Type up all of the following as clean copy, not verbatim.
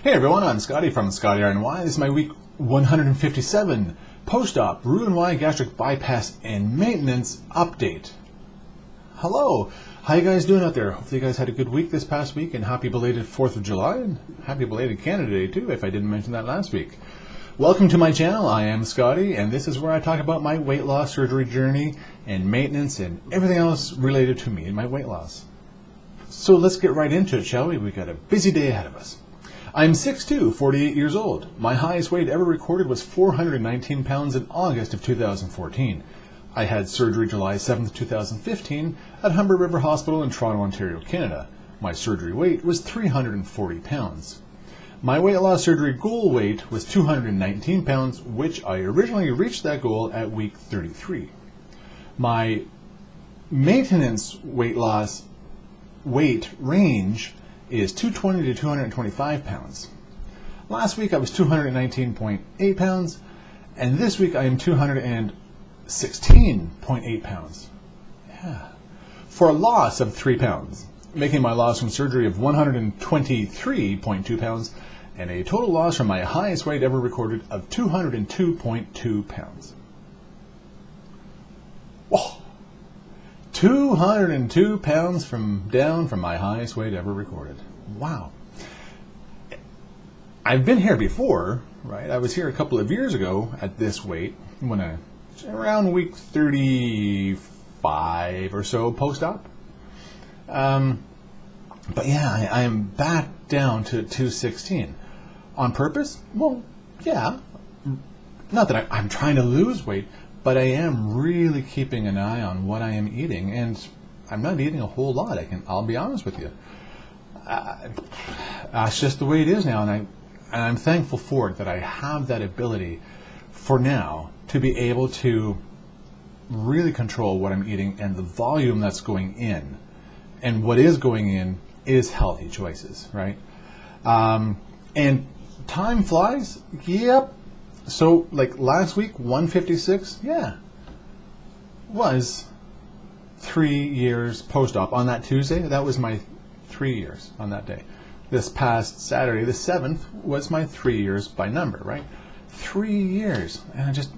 Hey everyone, I'm Skotti from Skotti RNY. This is my week 157 Postop Roux-en-Y Gastric Bypass and Maintenance Update. Hello, how you guys doing out there? Hopefully you guys had a good week this past week, and happy belated 4th of July, and happy belated Canada Day too, if I didn't mention that last week. Welcome to my channel. I am Skotti, and this is where I talk about my weight loss surgery journey and maintenance and everything else related to me and my weight loss. So let's get right into it, shall we? We've got a busy day ahead of us. I'm 6'2", 48 years old. My highest weight ever recorded was 419 pounds in August of 2014. I had surgery July 7th, 2015 at Humber River Hospital in Toronto, Ontario, Canada. My surgery weight was 340 pounds. My weight loss surgery goal weight was 219 pounds, which I originally reached that goal at week 33. My maintenance weight loss weight range is 220 to 225 pounds. Last week I was 219.8 pounds, and this week I am 216.8 pounds. Yeah. For a loss of 3 pounds, making my loss from surgery of 123.2 pounds, and a total loss from my highest weight ever recorded of 202.2 pounds. Whoa! 202 pounds down from my highest weight ever recorded. Wow. I've been here before, right? I was here a couple of years ago at this weight, around week 35 or so post-op. But yeah, I am back down to 216. On purpose? Well, yeah. Not that I'm trying to lose weight, but I am really keeping an eye on what I am eating, and I'm not eating a whole lot. I'll be honest with you. That's just the way it is now, and I'm thankful for it, that I have that ability for now to be able to really control what I'm eating and the volume that's going in. And what is going in is healthy choices, right? And time flies. Yep. So, like last week, 156, yeah, was 3 years post-op. On that Tuesday, that was my 3 years on that day. This past Saturday, the 7th, was my 3 years by number, right? 3 years. And it just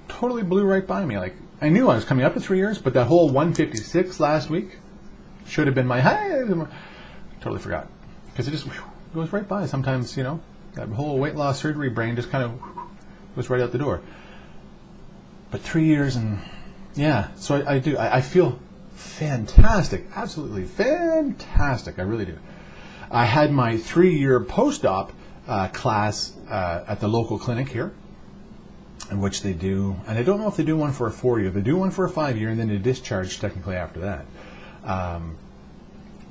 totally blew right by me. Like, I knew I was coming up to 3 years, but that whole 156 last week should have been my high. Totally forgot. Because it just goes right by. Sometimes, you know, that whole weight loss surgery brain just kind of was right out the door. But 3 years, and yeah, so I feel fantastic, absolutely fantastic. I really do. I had my 3-year post-op class at the local clinic here, in which they do, and I don't know if they do one for a 4-year. They do one for a 5-year, and then they discharge technically after that.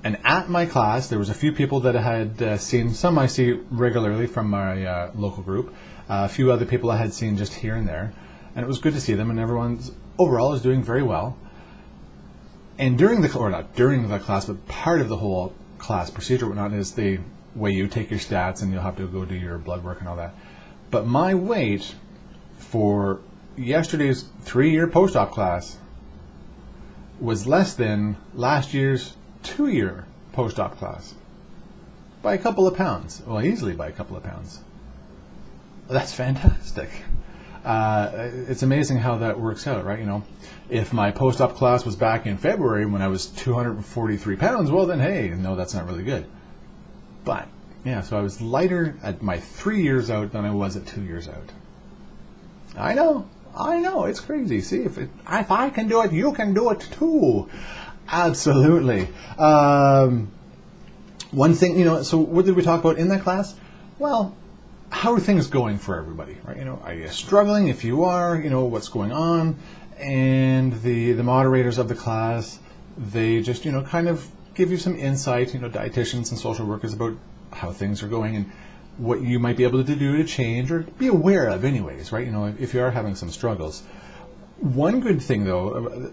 And at my class, there was a few people that I had seen. Some I see regularly from my local group. A few other people I had seen just here and there. And it was good to see them, and everyone's overall is doing very well. And during the, or not during the class, but part of the whole class procedure, whatnot, is the way you take your stats, and you'll have to go do your blood work and all that. But my weight for yesterday's 3-year post-op class was less than last year's 2-year post-op class by a couple of pounds. Well, easily by a couple of pounds. That's fantastic. It's amazing how that works out, right? You know, if my post-op class was back in February when I was 243 pounds, well then, hey, no, that's not really good. But yeah, so I was lighter at my 3 years out than I was at 2 years out. I know, it's crazy. See, if I can do it, you can do it too. Absolutely. One thing, you know, so what did we talk about in that class? Well, how are things going for everybody, right? You know, are you struggling? If you are, you know, what's going on? And the moderators of the class, they just, you know, kind of give you some insight, you know, dietitians and social workers, about how things are going and what you might be able to do to change or be aware of anyways, right? You know, if you are having some struggles. One good thing, though,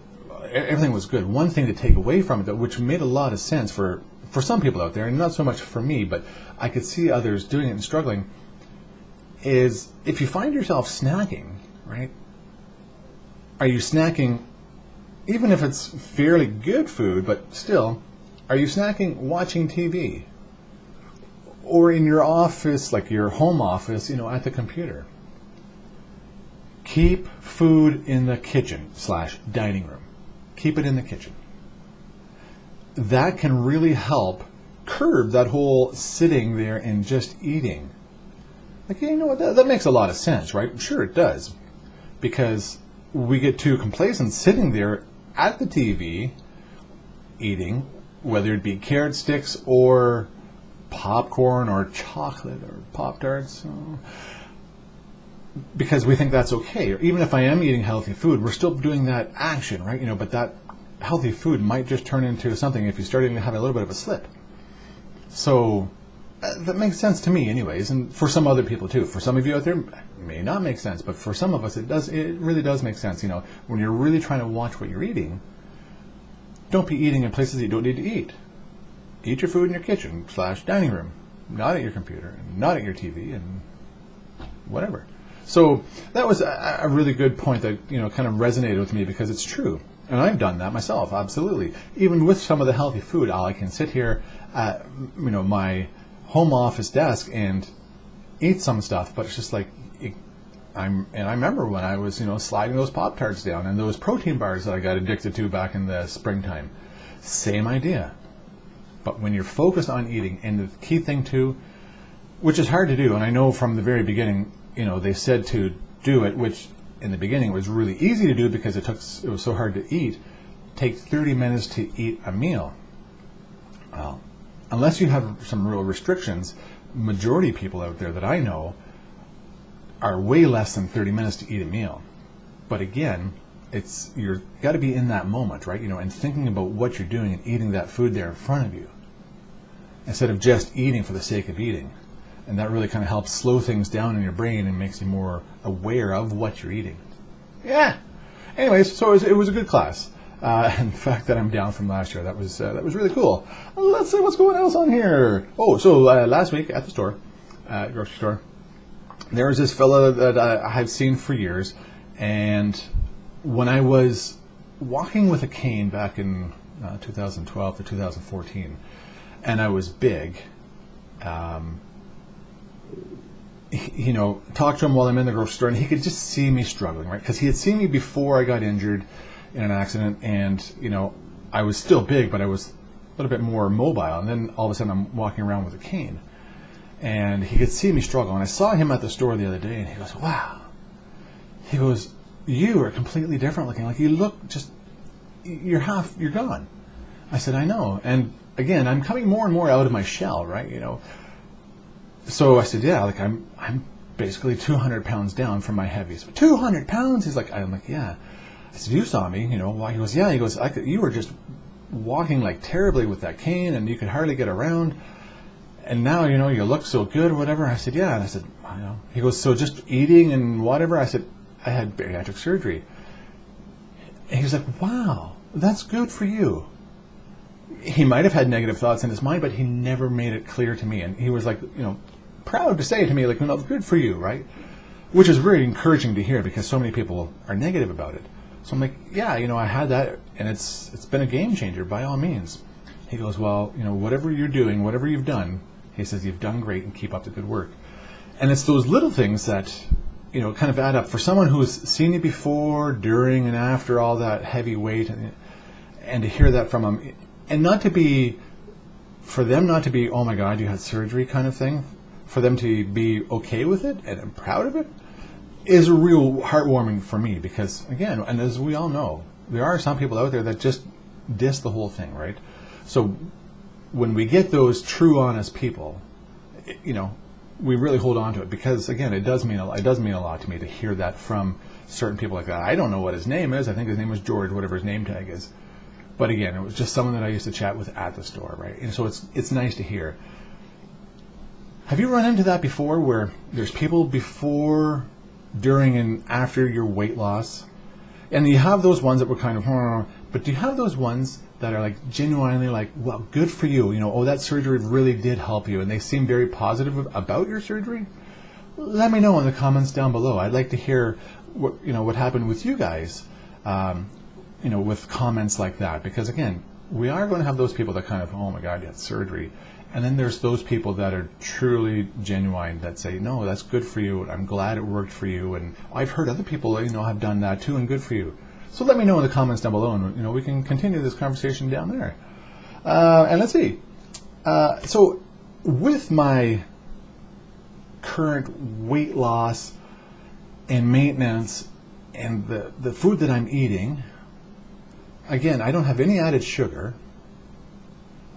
everything was good. One thing to take away from it, though, which made a lot of sense for some people out there, and not so much for me, but I could see others doing it and struggling, is if you find yourself snacking, right? Are you snacking, even if it's fairly good food, but still, are you snacking watching TV? or in your office, like your home office, at the computer. Keep food in the kitchen / dining room. Keep it in the kitchen. That can really help curb that whole sitting there and just eating. Like, that makes a lot of sense, right? Sure, it does. Because we get too complacent sitting there at the TV eating, whether it be carrot sticks or popcorn or chocolate or Pop-Tarts, because we think that's okay. Or even if I am eating healthy food, we're still doing that action, right? But that healthy food might just turn into something if you're starting to have a little bit of a slip. So that makes sense to me anyways, and for some other people too. For some of you out there, it may not make sense, but for some of us, it really does make sense. When you're really trying to watch what you're eating, don't be eating in places that you don't need to eat. Eat your food in your kitchen / dining room, not at your computer, not at your TV, and whatever. So that was a really good point that kind of resonated with me, because it's true. And I've done that myself, absolutely. Even with some of the healthy food, I can sit here at my home office desk and eat some stuff, but it's just like I remember when I was sliding those Pop-Tarts down and those protein bars that I got addicted to back in the springtime. Same idea. But when you're focused on eating, and the key thing too, which is hard to do, and I know from the very beginning, they said to do it, which in the beginning was really easy to do because it was so hard to eat. Take 30 minutes to eat a meal. Well, unless you have some real restrictions, majority of people out there that I know are way less than 30 minutes to eat a meal. But again, you're got to be in that moment, right? And thinking about what you're doing and eating that food there in front of you, instead of just eating for the sake of eating. And that really kind of helps slow things down in your brain and makes you more aware of what you're eating. Yeah. Anyways, so it was a good class. In fact, that I'm down from last year. That was really cool. Let's see what's going else on here. Oh, so last week at the store, grocery store, there was this fella that I've seen for years, and when I was walking with a cane back in 2012 to 2014, and I was big, talked to him while I'm in the grocery store, and he could just see me struggling, right? Because he had seen me before I got injured in an accident, and I was still big, but I was a little bit more mobile. And then all of a sudden, I'm walking around with a cane, and he could see me struggle. And I saw him at the store the other day, and he goes, "Wow," he goes, "You are completely different looking. Like, you look you're gone." I said, "I know." And again, I'm coming more and more out of my shell, right? So I said, "Yeah, like I'm basically 200 pounds down from my heaviest." 200 pounds? He's like, I'm like, "Yeah." I said, "You saw me, why?" He goes, "Yeah." He goes, "You were just walking like terribly with that cane, and you could hardly get around. And now, you look so good," or whatever. I said, "Yeah." And I said, He goes, "So just eating and whatever?" I said, "I had bariatric surgery." And he was like, "Wow, that's good for you." He might have had negative thoughts in his mind, but he never made it clear to me. And he was like, proud to say to me, like, "Good for you," right? Which is very encouraging to hear, because so many people are negative about it. So I'm like, "Yeah, I had that, and it's been a game changer by all means." He goes, "Well, whatever you're doing, whatever you've done," he says, "you've done great, and keep up the good work." And it's those little things that, kind of add up. For someone who's seen you before, during, and after all that heavy weight, and to hear that from him, and for them not to be, "Oh my God, you had surgery," kind of thing, for them to be okay with it and I'm proud of it, is real heartwarming for me. Because again, and as we all know, there are some people out there that just diss the whole thing, right? So when we get those true, honest people, we really hold on to it, because again, it does mean a lot to me to hear that from certain people like that. I don't know what his name is. I think his name was George, whatever his name tag is. But again, it was just someone that I used to chat with at the store, right? And so it's nice to hear. Have you run into that before, where there's people before, during, and after your weight loss? And you have those ones that were kind of, but do you have those ones that are like genuinely like, "Well, good for you, oh, that surgery really did help you," and they seem very positive about your surgery? Let me know in the comments down below. I'd like to hear what happened with you guys, with comments like that, because again, we are going to have those people that kind of, "Oh my God, you had surgery," And then there's those people that are truly genuine that say, no, that's good for you. I'm glad it worked for you. And I've heard other people, have done that too, and good for you. So let me know in the comments down below, and we can continue this conversation down there. And let's see. So with my current weight loss and maintenance and the food that I'm eating, again, I don't have any added sugar.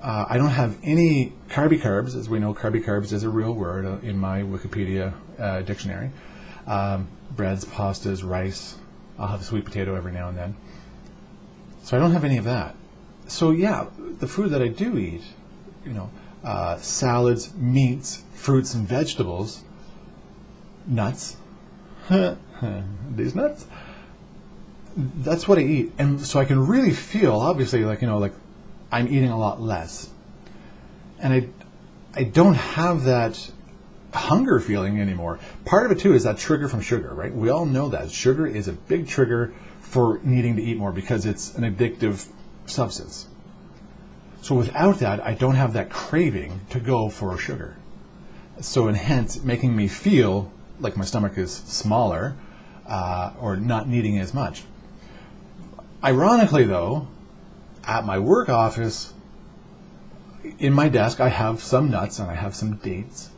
I don't have any carbs. As we know, carbs is a real word in my Wikipedia dictionary. Breads, pastas, rice. I'll have a sweet potato every now and then. So I don't have any of that. So yeah, the food that I do eat, salads, meats, fruits and vegetables, nuts, these nuts, that's what I eat. And so I can really feel, obviously, like I'm eating a lot less. And I don't have that hunger feeling anymore. Part of it too is that trigger from sugar, right? We all know that sugar is a big trigger for needing to eat more because it's an addictive substance. So without that, I don't have that craving to go for sugar. So and hence making me feel like my stomach is smaller or not needing as much. Ironically though, at my work office, in my desk, I have some nuts and I have some dates,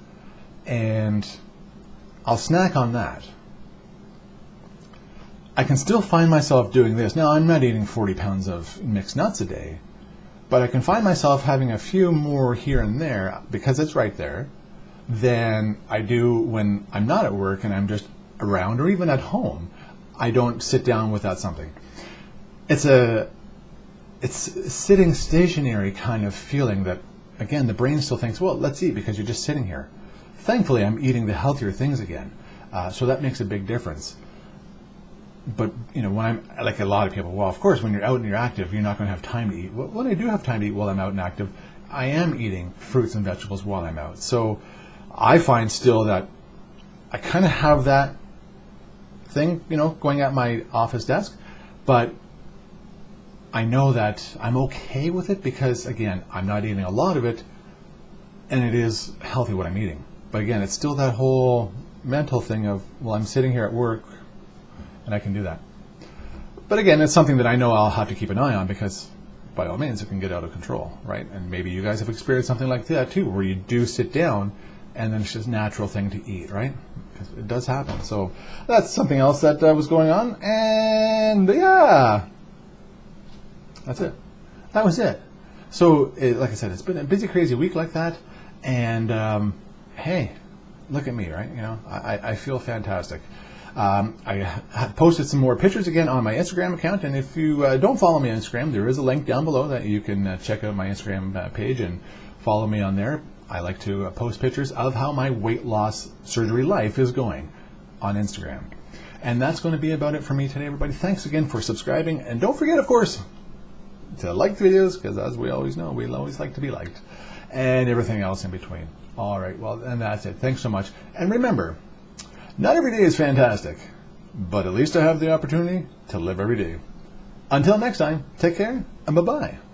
and I'll snack on that. I can still find myself doing this. Now, I'm not eating 40 pounds of mixed nuts a day, but I can find myself having a few more here and there because it's right there than I do when I'm not at work and I'm just around or even at home. I don't sit down without something. It's a sitting stationary kind of feeling that, again, the brain still thinks, well, let's eat because you're just sitting here. Thankfully, I'm eating the healthier things again. So that makes a big difference. But, when I'm, like a lot of people, well, of course, when you're out and you're active, you're not going to have time to eat. Well, when I do have time to eat while I'm out and active, I am eating fruits and vegetables while I'm out. So I find still that I kind of have that thing, going at my office desk, but I know that I'm okay with it because, again, I'm not eating a lot of it, and it is healthy what I'm eating. But again, it's still that whole mental thing of, well, I'm sitting here at work, and I can do that. But again, it's something that I know I'll have to keep an eye on because, by all means, it can get out of control, right? And maybe you guys have experienced something like that too, where you do sit down, and then it's just a natural thing to eat, right? Because it does happen. So that's something else that was going on, and yeah. That's it. That was it. So, like I said, it's been a busy, crazy week like that. And, hey, look at me, right? I feel fantastic. I posted some more pictures again on my Instagram account. And if you don't follow me on Instagram, there is a link down below that you can check out my Instagram page and follow me on there. I like to post pictures of how my weight loss surgery life is going on Instagram. And that's going to be about it for me today, everybody. Thanks again for subscribing. And don't forget, of course, to like the videos, because as we always know, we always like to be liked, and everything else in between. All right, well, and that's it. Thanks so much. And remember, not every day is fantastic, but at least I have the opportunity to live every day. Until next time, take care, and bye-bye.